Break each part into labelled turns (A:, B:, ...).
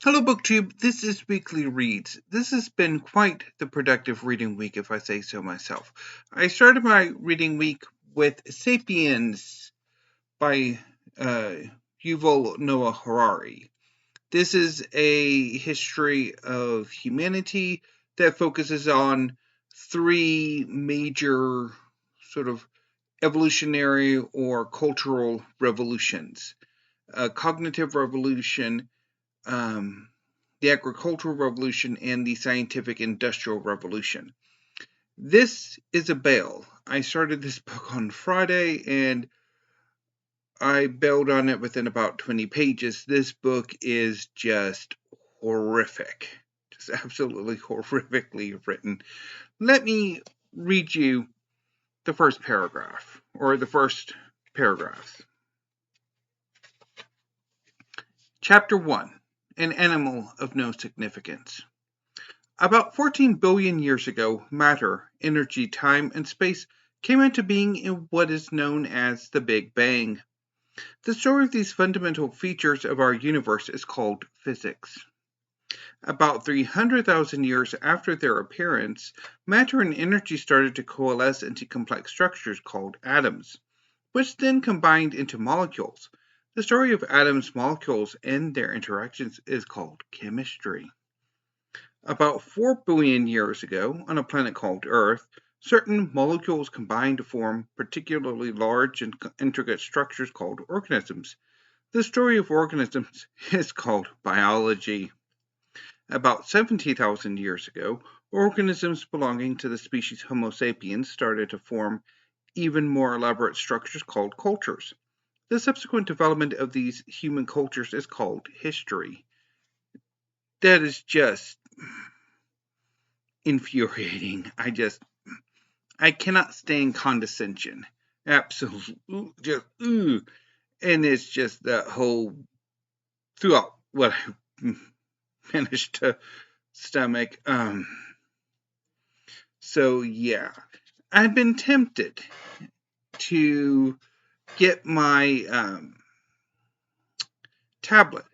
A: Hello, BookTube. This is Weekly Reads. This has been quite the productive reading week, if I say so myself. I started my reading week with Sapiens by Yuval Noah Harari. This is a history of humanity that focuses on three major sort of evolutionary or cultural revolutions. A cognitive revolution, the agricultural revolution, and the scientific industrial revolution. This is a bail. I started this book on Friday and I bailed on it within about 20 pages. This book is just horrific. Just absolutely horrifically written. Let me read you the first paragraph, or the first paragraphs. Chapter 1. An animal of no significance. About 14 billion years ago, matter, energy, time, and space came into being in what is known as the Big Bang. The story of these fundamental features of our universe is called physics. About 300,000 years after their appearance, matter and energy started to coalesce into complex structures called atoms, which then combined into molecules. The story of atoms, molecules, and their interactions is called chemistry. About 4 billion years ago, on a planet called Earth, certain molecules combined to form particularly large and intricate structures called organisms. The story of organisms is called biology. About 70,000 years ago, organisms belonging to the species Homo sapiens started to form even more elaborate structures called cultures. The subsequent development of these human cultures is called history. That is just infuriating. I cannot stand condescension. Absolutely, just and it's just that whole throughout what I managed to stomach. So yeah, I've been tempted to get my tablet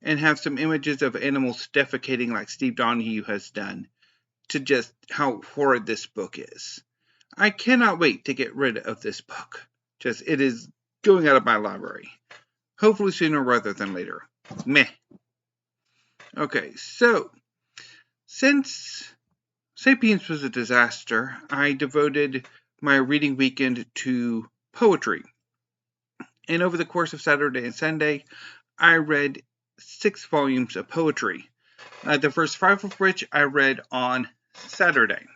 A: and have some images of animals defecating like Steve Donahue has done to just how horrid this book is. I cannot wait to get rid of this book. Just, it is going out of my library. Hopefully sooner rather than later. Meh. Okay, so, since Sapiens was a disaster, I devoted my reading weekend to poetry. And over the course of Saturday and Sunday, I read 6 volumes of poetry. The first 5 of which I read on Saturday.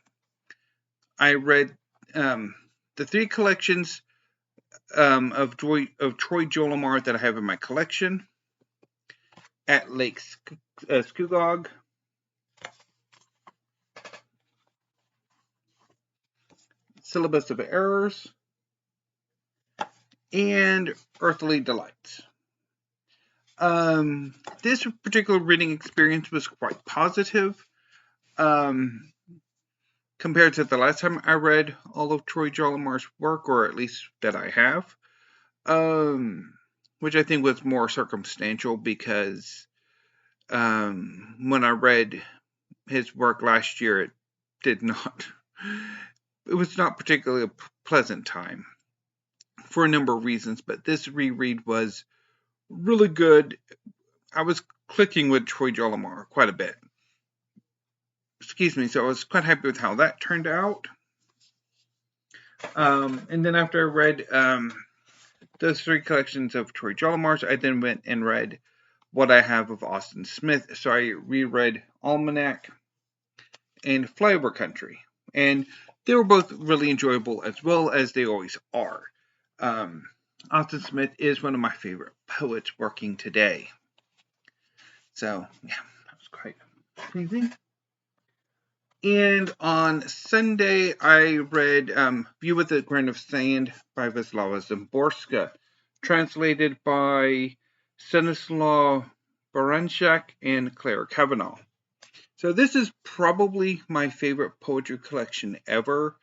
A: I read the 3 collections of Troy Jollimore that I have in my collection at Lake Scugog. Syllabus of Errors, and Earthly Delights. This particular reading experience was quite positive. Compared to the last time I read all of Troy Jollimore's work, or at least that I have, which I think was more circumstantial because when I read his work last year, it was not particularly a pleasant time for a number of reasons, but this reread was really good. I was clicking with Troy Jollimore quite a bit. So I was quite happy with how that turned out. And then after I read those 3 collections of Troy Jollimore's, I then went and read what I have of Austin Smith. So I reread Almanac and Flyover Country. And they were both really enjoyable, as well as they always are. Austin Smith is one of my favorite poets working today. So, yeah, that was quite pleasing. And on Sunday, I read View with a Grain of Sand by Wislawa Szymborska, translated by Stanislaw Baranchak and Claire Kavanaugh. So this is probably my favorite poetry collection ever.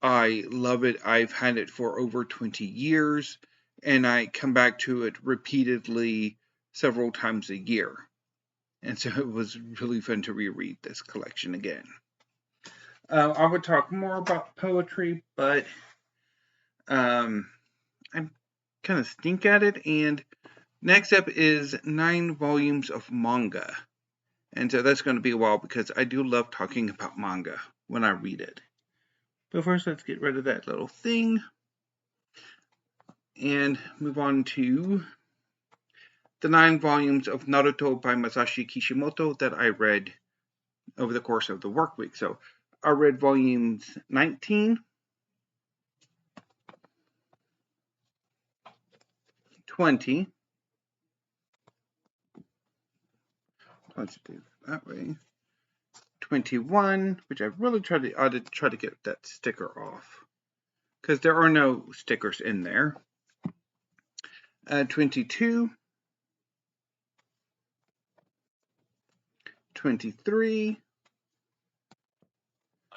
A: I love it. I've had it for over 20 years, and I come back to it repeatedly several times a year. And so it was really fun to reread this collection again. I would talk more about poetry, but I kind of stink at it. And next up is 9 volumes of manga. And so that's going to be a while because I do love talking about manga when I read it. But first, let's get rid of that little thing and move on to the 9 volumes of Naruto by Masashi Kishimoto that I read over the course of the work week. So I read volumes 19, 20, let's do it that way, 21, which I really ought to try to get that sticker off because there are no stickers in there. 22, 23, a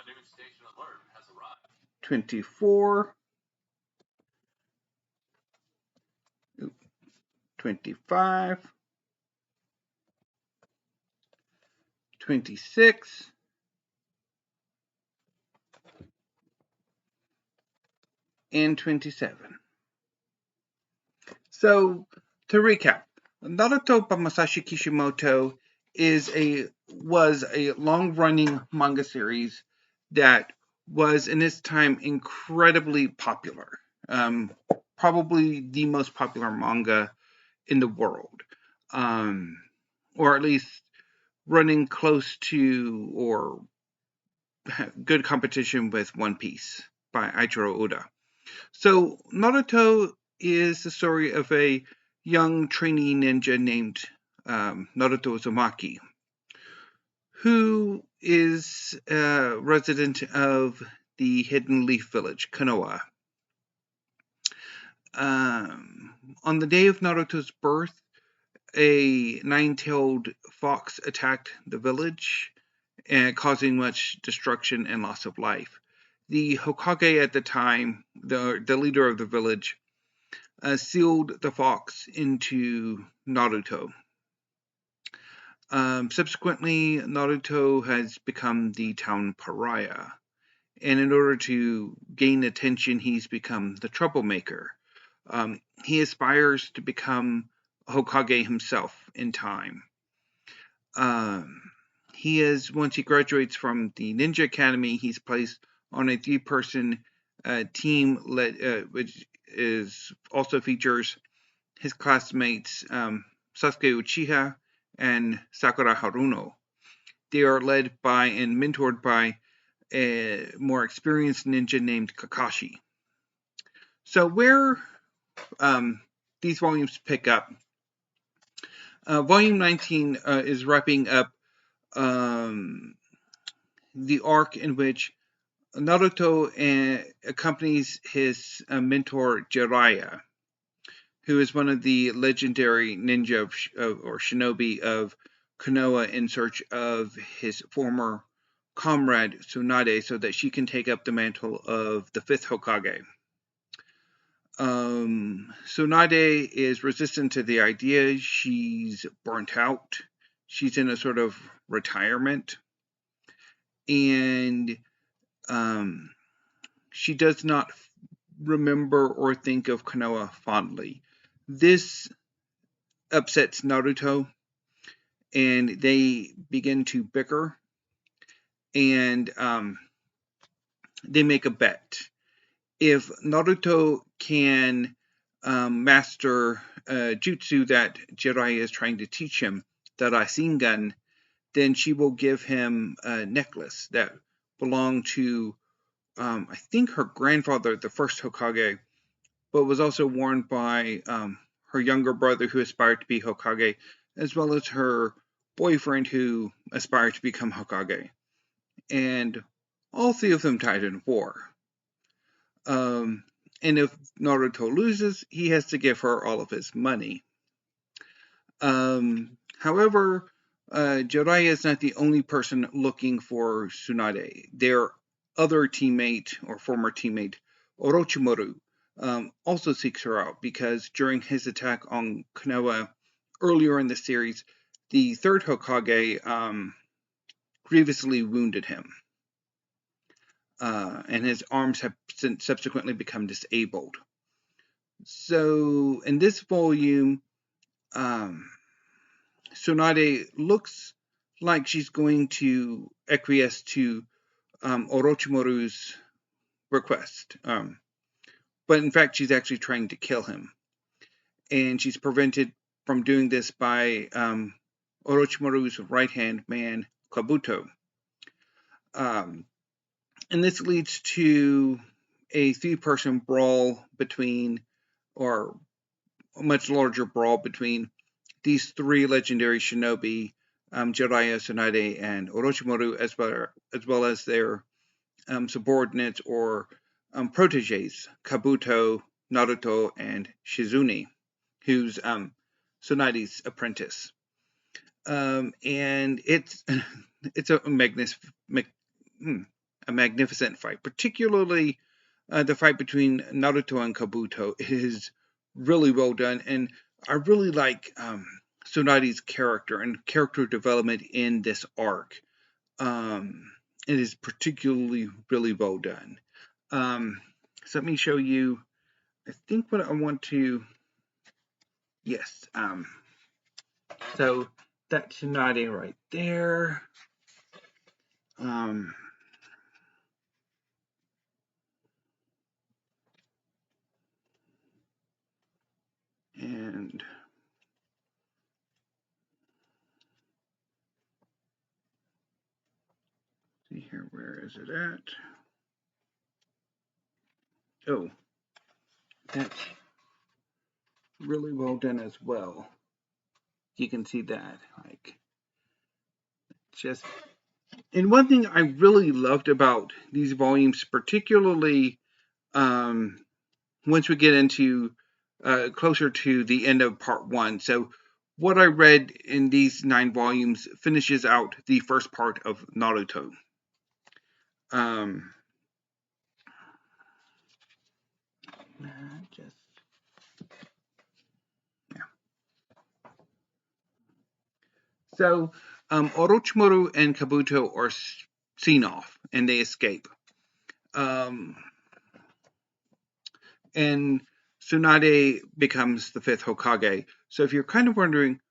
A: new station alert has arrived. 24, 25, 26, and 27. So, to recap, Naruto by Masashi Kishimoto was a long-running manga series that was in its time incredibly popular. Probably the most popular manga in the world, or at least running close to or good competition with One Piece by Eiichiro Oda. So Naruto is the story of a young trainee ninja named Naruto Uzumaki, who is a resident of the Hidden Leaf Village, Konoha. On the day of Naruto's birth, a 9-tailed fox attacked the village, causing much destruction and loss of life. The Hokage at the time, the leader of the village, sealed the fox into Naruto. Subsequently, Naruto has become the town pariah, and in order to gain attention, he's become the troublemaker. He aspires to become Hokage himself in time. Once he graduates from the Ninja Academy, he's placed on a 3-person team which also features his classmates Sasuke Uchiha and Sakura Haruno. They are led by and mentored by a more experienced ninja named Kakashi. So where these volumes pick up, volume 19 is wrapping up the arc in which Naruto accompanies his mentor Jiraiya, who is one of the legendary ninja or shinobi of Konoha, in search of his former comrade Tsunade so that she can take up the mantle of the 5th Hokage. Tsunade is resistant to the idea. She's burnt out. She's in a sort of retirement. And she does not remember or think of Konoha fondly. This upsets Naruto, and they begin to bicker, and they make a bet. If Naruto can master jutsu that Jiraiya is trying to teach him, the Rasengan, then she will give him a necklace that belonged to, I think, her grandfather, the 1st Hokage, but was also worn by her younger brother who aspired to be Hokage, as well as her boyfriend who aspired to become Hokage. And all 3 of them died in war. And if Naruto loses, he has to give her all of his money. However, Jiraiya is not the only person looking for Tsunade. Their other teammate, or former teammate, Orochimaru, also seeks her out because during his attack on Konoha earlier in the series, the third Hokage grievously wounded him, and his arms have subsequently become disabled. So in this volume, Tsunade looks like she's going to acquiesce to Orochimaru's request, but in fact she's actually trying to kill him, and she's prevented from doing this by Orochimaru's right-hand man, Kabuto. And this leads to a three-person brawl between, or a much larger brawl between, these three legendary shinobi, Jiraiya, Tsunade, and Orochimaru, as well as their subordinates or proteges, Kabuto, Naruto, and Shizune, who's Tsunade's apprentice. And it's a magnificent fight, particularly the fight between Naruto and Kabuto is really well done, and I really like Tsunade's character and character development in this arc. It is particularly really well done. So let me show you, I think what I want to, yes, so that's Tsunade right there. And see here, where is it at? Oh, that's really well done as well. You can see that, like, just, and one thing I really loved about these volumes, particularly once we get into closer to the end of part 1. So what I read in these 9 volumes finishes out the first part of Naruto. So Orochimaru and Kabuto are seen off, and they escape. And Tsunade becomes the 5th Hokage. So if you're kind of wondering,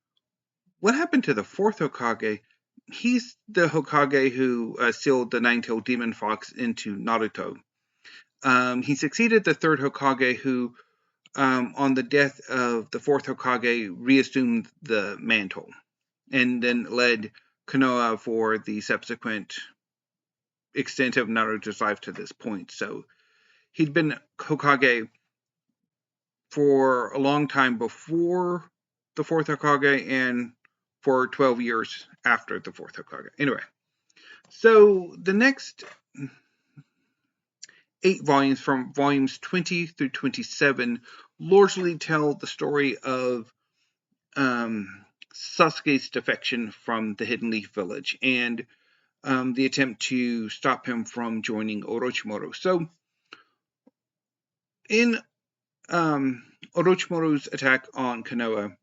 A: what happened to the 4th Hokage? He's the Hokage who sealed the 9-tailed demon fox into Naruto. He succeeded the 3rd Hokage who, on the death of the 4th Hokage, reassumed the mantle, and then led Konoha for the subsequent extent of Naruto's life to this point. So he'd been Hokage for a long time before the 4th Hokage and for 12 years after the 4th Hokage. Anyway, so the next 8 volumes, from volumes 20 through 27, largely tell the story of Sasuke's defection from the Hidden Leaf Village and the attempt to stop him from joining Orochimaru. So in Orochimaru's attack on Konoha,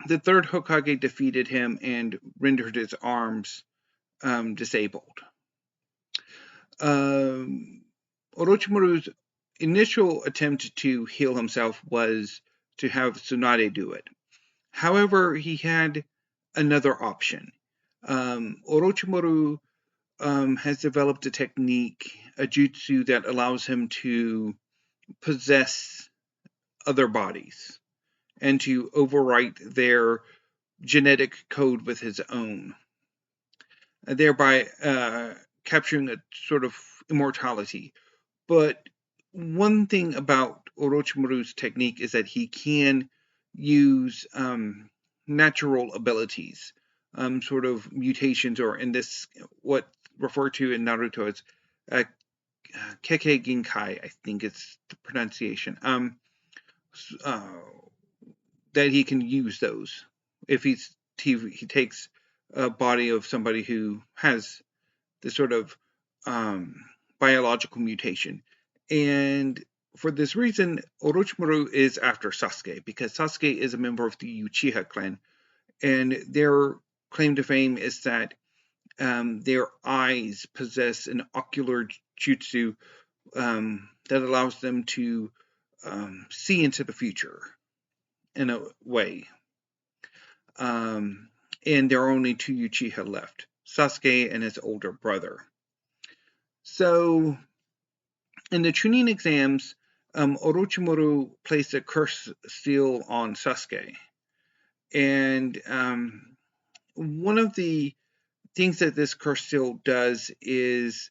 A: the 3rd Hokage defeated him and rendered his arms disabled. Orochimaru's initial attempt to heal himself was to have Tsunade do it. However, he had another option. Orochimaru has developed a technique, a jutsu, that allows him to possess other bodies and to overwrite their genetic code with his own, thereby capturing a sort of immortality. But one thing about Orochimaru's technique is that he can use natural abilities, sort of mutations, or in this, what referred to in Naruto as Keke Ginkai, I think it's the pronunciation, that he can use those if he takes a body of somebody who has this sort of biological mutation. And for this reason, Orochimaru is after Sasuke, because Sasuke is a member of the Uchiha clan, And their claim to fame is that their eyes possess an ocular jutsu that allows them to see into the future in a way. And there are only two Uchiha left, Sasuke and his older brother. So, in the Chunin exams, Orochimaru placed a curse seal on Sasuke. And one of the things that this curse seal does is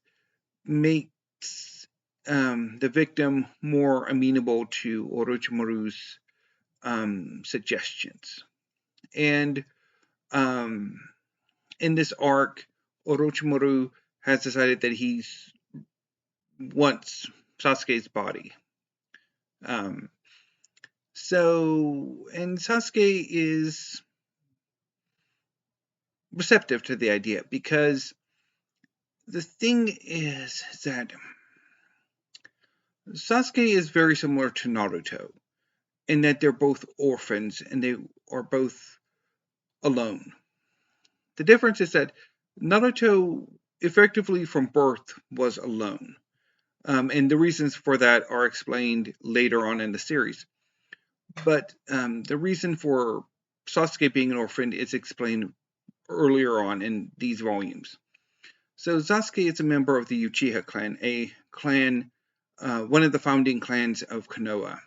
A: makes the victim more amenable to Orochimaru's suggestions. And in this arc, Orochimaru has decided that he wants Sasuke's body. And Sasuke is receptive to the idea, because the thing is that Sasuke is very similar to Naruto in that they're both orphans and they are both alone. The difference is that Naruto, effectively from birth, was alone. And the reasons for that are explained later on in the series. But the reason for Sasuke being an orphan is explained earlier on in these volumes. So Sasuke is a member of the Uchiha clan, a clan, one of the founding clans of Konoha.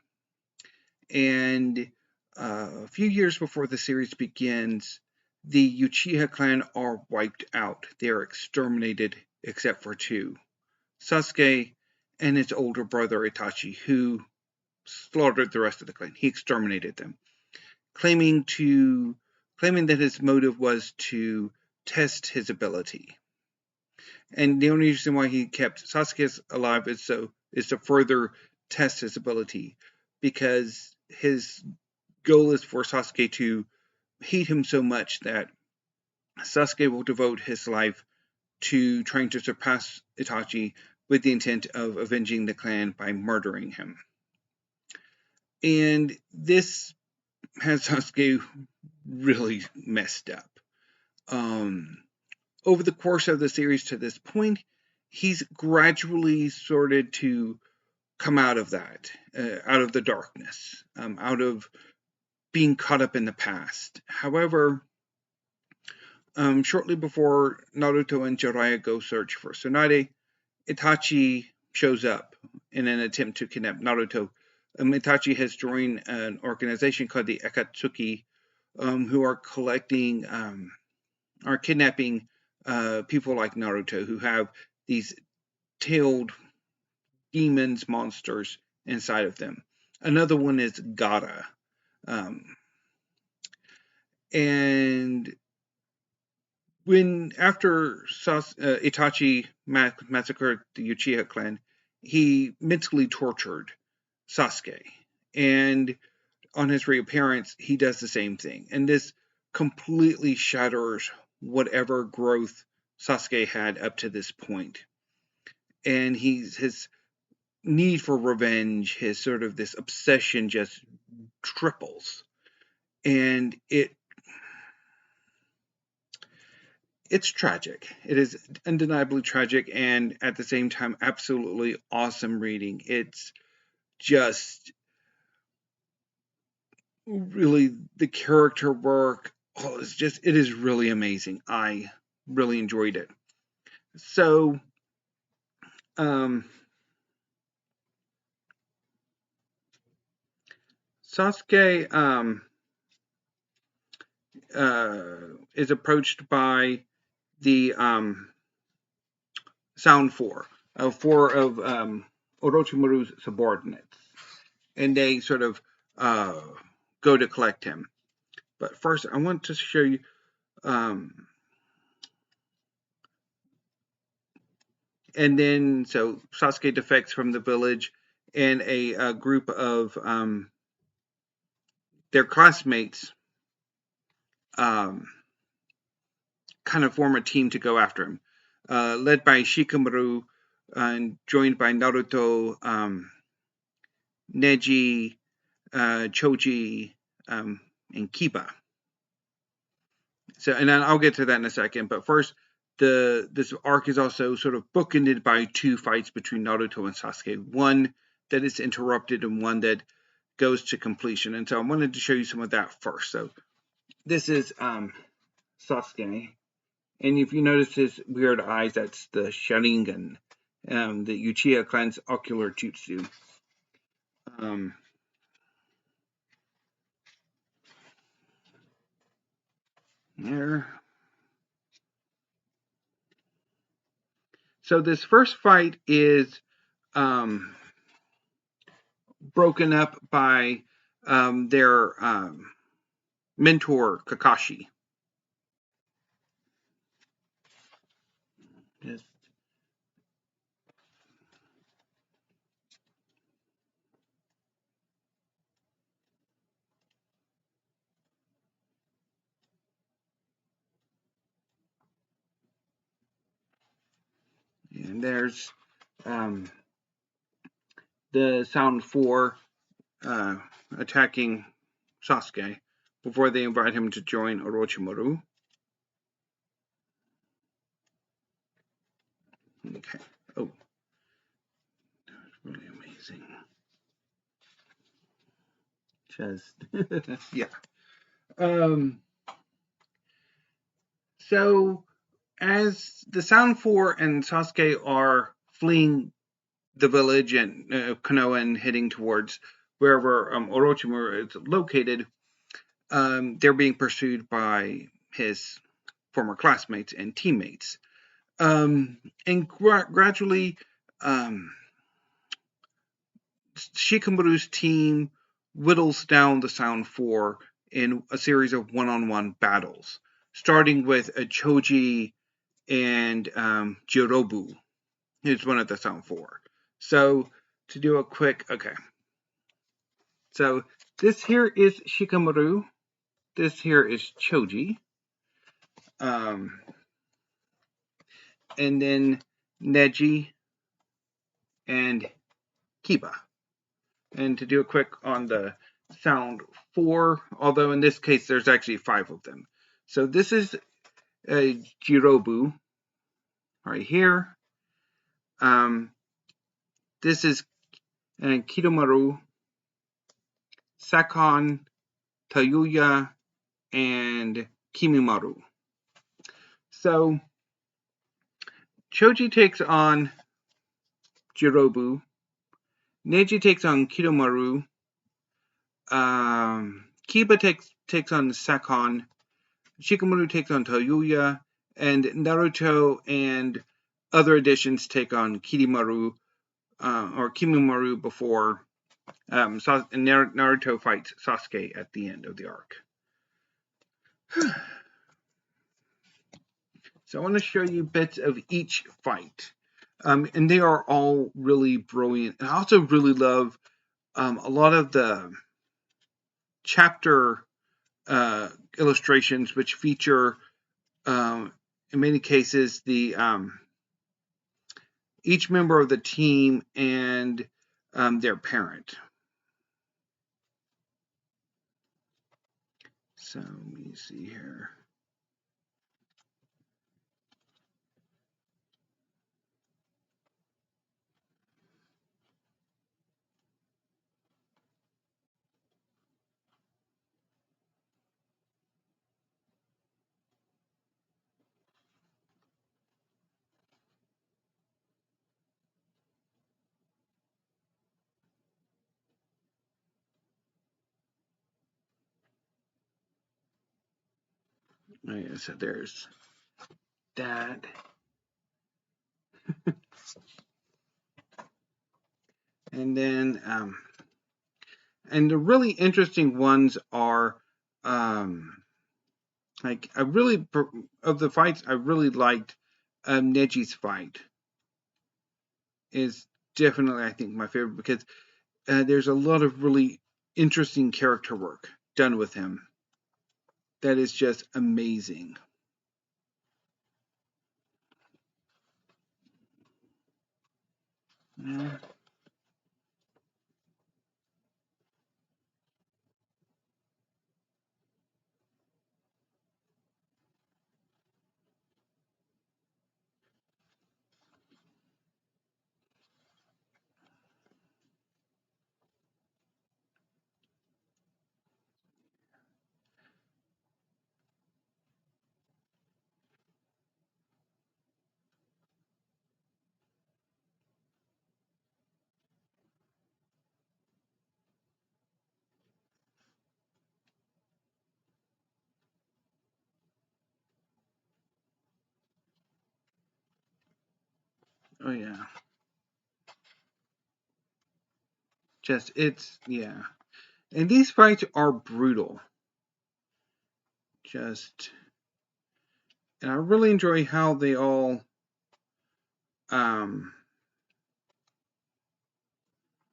A: And a few years before the series begins, the Uchiha clan are wiped out. They are exterminated except for two, Sasuke and his older brother Itachi, who slaughtered the rest of the clan. He exterminated them, claiming that his motive was to test his ability. And the only reason why he kept Sasuke alive is to further test his ability, because his goal is for Sasuke to hate him so much that Sasuke will devote his life to trying to surpass Itachi with the intent of avenging the clan by murdering him. And this has Sasuke really messed up. Over the course of the series to this point, he's gradually started to come out of that, out of the darkness, out of being caught up in the past. However, shortly before Naruto and Jiraiya go search for Tsunade, Itachi shows up in an attempt to kidnap Naruto. Itachi has joined an organization called the Akatsuki, who are kidnapping people like Naruto, who have these tailed demons, monsters inside of them. Another one is Gara. And after Itachi massacred the Uchiha clan, he mentally tortured Sasuke. And on his reappearance, he does the same thing. And this completely shatters whatever growth Sasuke had up to this point. And his need for revenge, his sort of this obsession just triples. And it's tragic. It is undeniably tragic, and at the same time, absolutely awesome reading. It's just really the character work. It is really amazing. I really enjoyed it. So, Sasuke is approached by the Sound Four of Orochimaru's subordinates, and they sort of go to collect him. But first, I want to show you. And then, so Sasuke defects from the village, and a group of their classmates kind of form a team to go after him, led by Shikamaru and joined by Naruto, Neji, Choji, and Kiba. So, and I'll get to that in a second. But first, this arc is also sort of bookended by two fights between Naruto and Sasuke. One that is interrupted and one that goes to completion. And so I wanted to show you some of that first. So this is Sasuke. And if you notice his weird eyes, that's the Sharingan, the Uchiha clan's ocular jutsu. There. So this first fight is broken up by their mentor Kakashi. Just and there's the Sound 4 attacking Sasuke before they invite him to join Orochimaru. Okay. Oh, that's really amazing. Just yeah. So as the Sound 4 and Sasuke are fleeing the village and Konoha and heading towards wherever Orochimaru is located, they're being pursued by his former classmates and teammates. And gradually, Shikamaru's team whittles down the Sound 4 in a series of one-on-one battles, starting with Choji and Jirobu, who's one of the Sound 4. So, to do a quick, okay. So, this here is Shikamaru. This here is Choji. And then Neji and Kiba. And to do a quick on the Sound 4, although in this case there's actually 5 of them. So this is Jirobu right here. This is Kidomaru, Sakon, Tayuya, and Kimimaru. So Choji takes on Jirobu. Neji takes on Kidomaru. Kiba takes on Sakon. Shikamaru takes on Tayuya. And Naruto and other additions take on Kimimaru or Kimimaru before Naruto fights Sasuke at the end of the arc. So I want to show you bits of each fight. And they are all really brilliant. And I also really love a lot of the chapter illustrations, which feature, in many cases, the each member of the team and their parent. So let me see here. Yeah, so there's that. And then, and the really interesting ones are, like, of the fights, I really liked Neji's fight. Is definitely, I think, my favorite because there's a lot of really interesting character work done with him that is just amazing. Yeah. Oh yeah. Yeah. And these fights are brutal. And I really enjoy how they all um,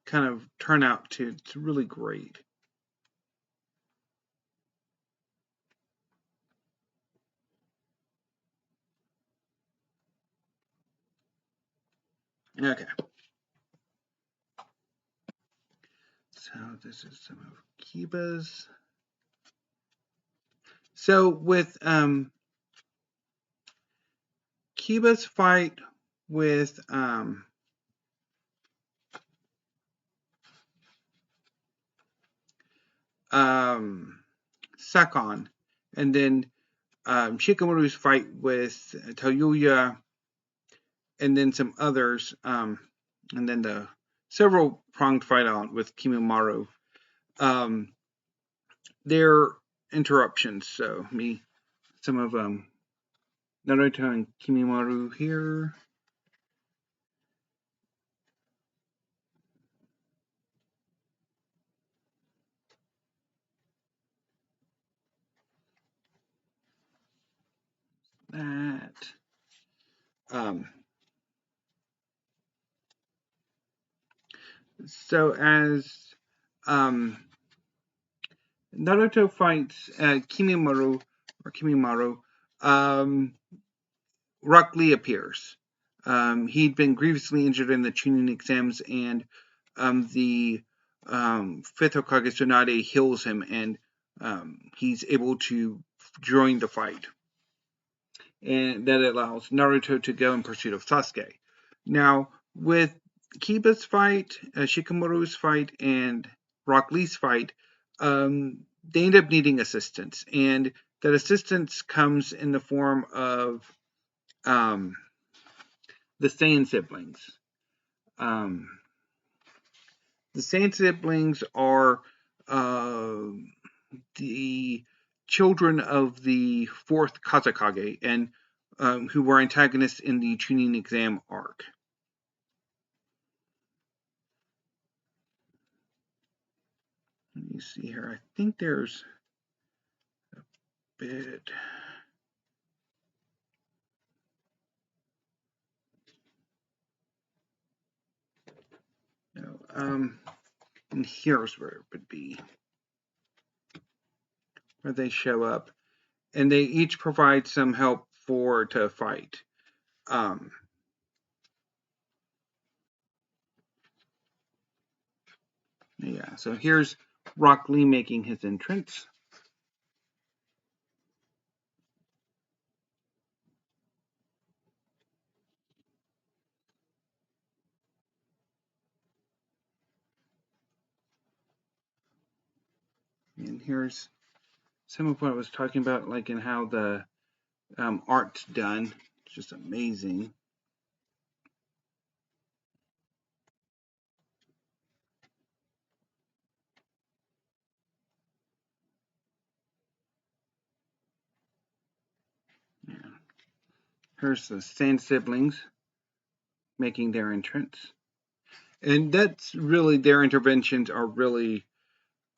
A: kind of turn out to. It's really great. Okay. So this is some of Kiba's. So with Kiba's fight with Sakon, and then Shikamaru's fight with Toyuya, and then some others, and then the several pronged fight out with Kimimaro. Their interruptions. So some of Naruto and Kimimaro here. That. So as Naruto fights Kimimaro, Rock Lee appears. He'd been grievously injured in the tuning exams, and the fifth Hokage Tsunade heals him, and he's able to join the fight. And that allows Naruto to go in pursuit of Sasuke. Now, with Kiba's fight, Shikamaru's fight, and Rock Lee's fight, they end up needing assistance. And that assistance comes in the form of the Saiyan siblings. The Saiyan siblings are the children of the fourth Kazekage, and who were antagonists in the Chunin exam arc. Let me see here. I think there's a bit. No, and here's where it would be, where they show up, and they each provide some help to fight. Yeah, so here's Rock Lee making his entrance. And here's some of what I was talking about, like in how the art's done. It's just amazing. Yeah. Here's the Sand siblings making their entrance. And that's really, their interventions are really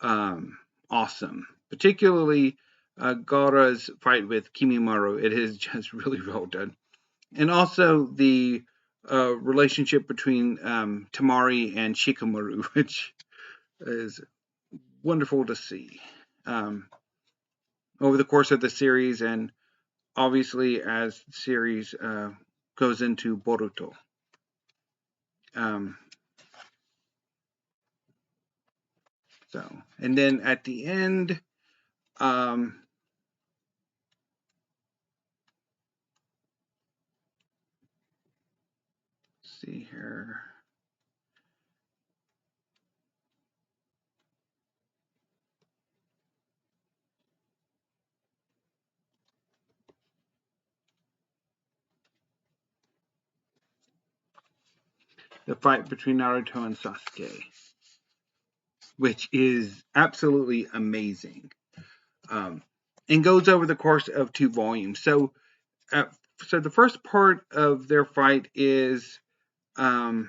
A: awesome. Particularly Gaara's fight with Kimimaro. It is just really well done. And also the relationship between Tamari and Shikamaru, which is wonderful to see over the course of the series, and obviously as the series goes into Boruto. So, and then at the end, let's see here. The fight between Naruto and Sasuke, which is absolutely amazing, and goes over the course of 2 volumes. So the first part of their fight is goes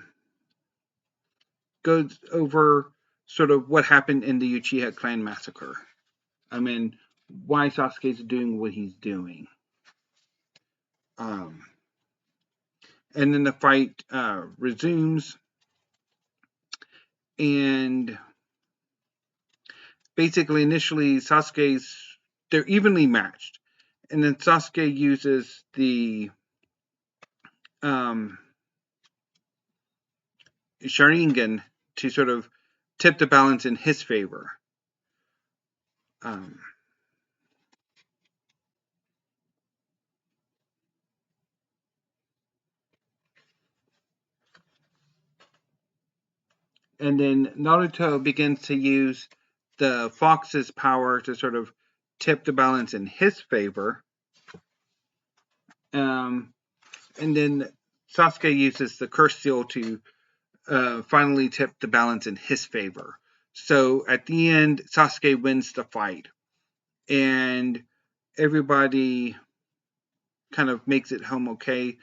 A: over sort of what happened in the Uchiha clan massacre. I mean, why Sasuke's doing what he's doing. And then the fight resumes, and basically initially they're evenly matched, and then Sasuke uses the Sharingan to sort of tip the balance in his favor. And then Naruto begins to use the fox's power to sort of tip the balance in his favor. And then Sasuke uses the curse seal to finally tip the balance in his favor. So at the end, Sasuke wins the fight. And everybody kind of makes it home okay.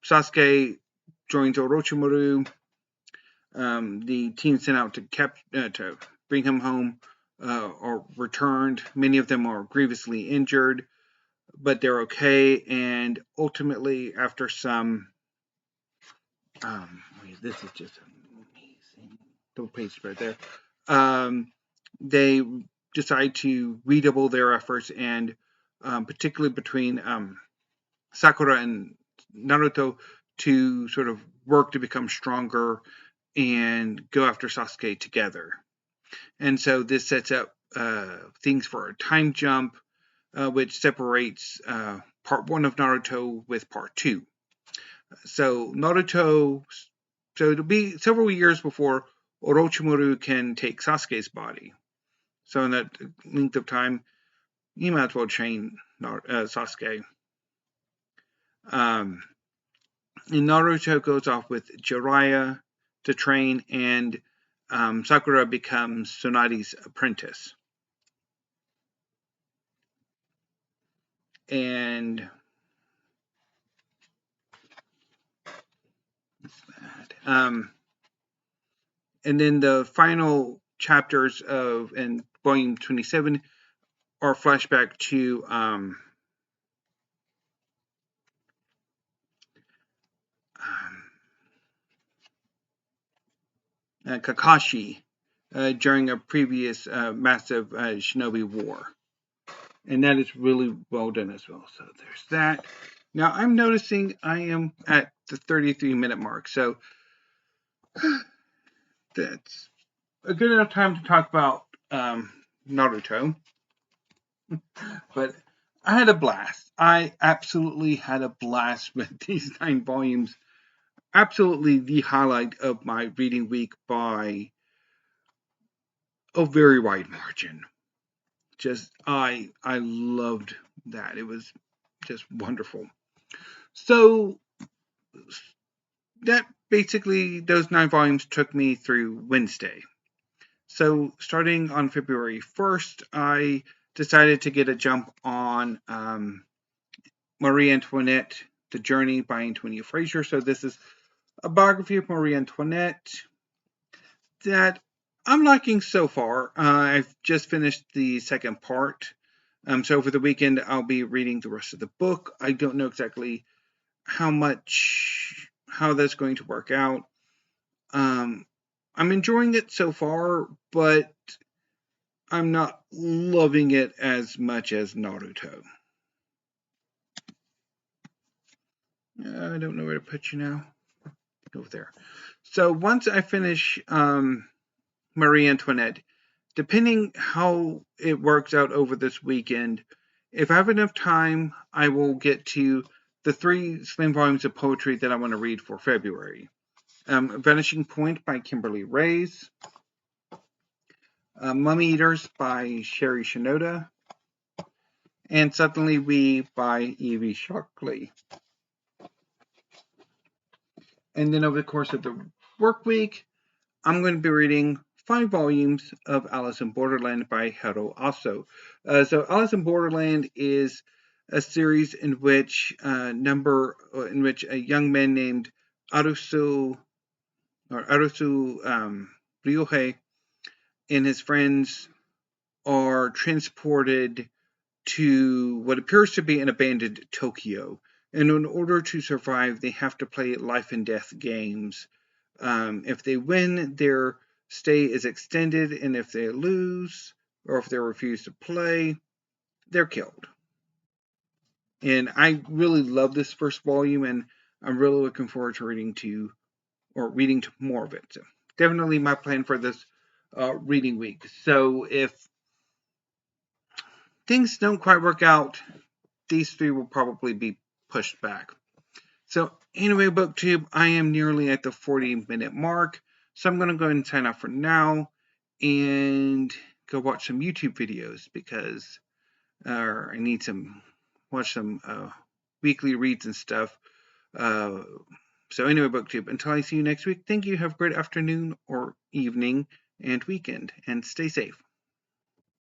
A: Sasuke joins Orochimaru. The team sent out to bring him home are returned. Many of them are grievously injured, but they're okay. And ultimately, after some, this is just amazing. The page right there. They decide to redouble their efforts, and particularly between Sakura and Naruto, to sort of work to become stronger and go after Sasuke together. And so this sets up things for a time jump, which separates part 1 of Naruto with part 2. So it'll be several years before Orochimaru can take Sasuke's body. So in that length of time, you might as well train Sasuke. And Naruto goes off with Jiraiya to train, and Sakura becomes Tsunade's apprentice. And and then the final chapters in volume 27 are flashback to Kakashi during a previous massive shinobi war. And that is really well done as well. So there's that. Now I'm noticing I am at the 33-minute mark. So that's a good enough time to talk about Naruto. But I had a blast. I absolutely had a blast with these 9 volumes. Absolutely the highlight of my reading week by a very wide margin. Just I loved that. It was just wonderful. So that basically, those 9 volumes took me through Wednesday. So starting on February 1st, I decided to get a jump on Marie Antoinette, The Journey by Antonia Fraser. So this is a biography of Marie Antoinette that I'm liking so far. I've just finished the second part. So over the weekend, I'll be reading the rest of the book. I don't know exactly how that's going to work out. I'm enjoying it so far, but I'm not loving it as much as Naruto. I don't know where to put you now. Over there. So once I finish Marie Antoinette, depending how it works out over this weekend, if I have enough time, I will get to the 3 slim volumes of poetry that I want to read for February. Vanishing Point by Kimberly Reyes. Mummy Eaters by Shenoda. And Suddenly We by Evie Shockley. And then over the course of the work week, I'm going to be reading 5 volumes of Alice in Borderland by Haro also. So Alice in Borderland is a series in which a young man named Arusu Ryohei and his friends are transported to what appears to be an abandoned Tokyo. And in order to survive, they have to play life and death games. If they win, their stay is extended, and if they lose, or if they refuse to play, they're killed. And I really love this first volume, and I'm really looking forward to reading more of it. So definitely my plan for this reading week. So if things don't quite work out, these three will probably be pushed back. So anyway, BookTube, I am nearly at the 40-minute mark. So I'm going to go ahead and sign off for now and go watch some YouTube videos because I need to watch some weekly reads and stuff. So anyway, BookTube, until I see you next week, thank you. Have a great afternoon or evening and weekend, and stay safe.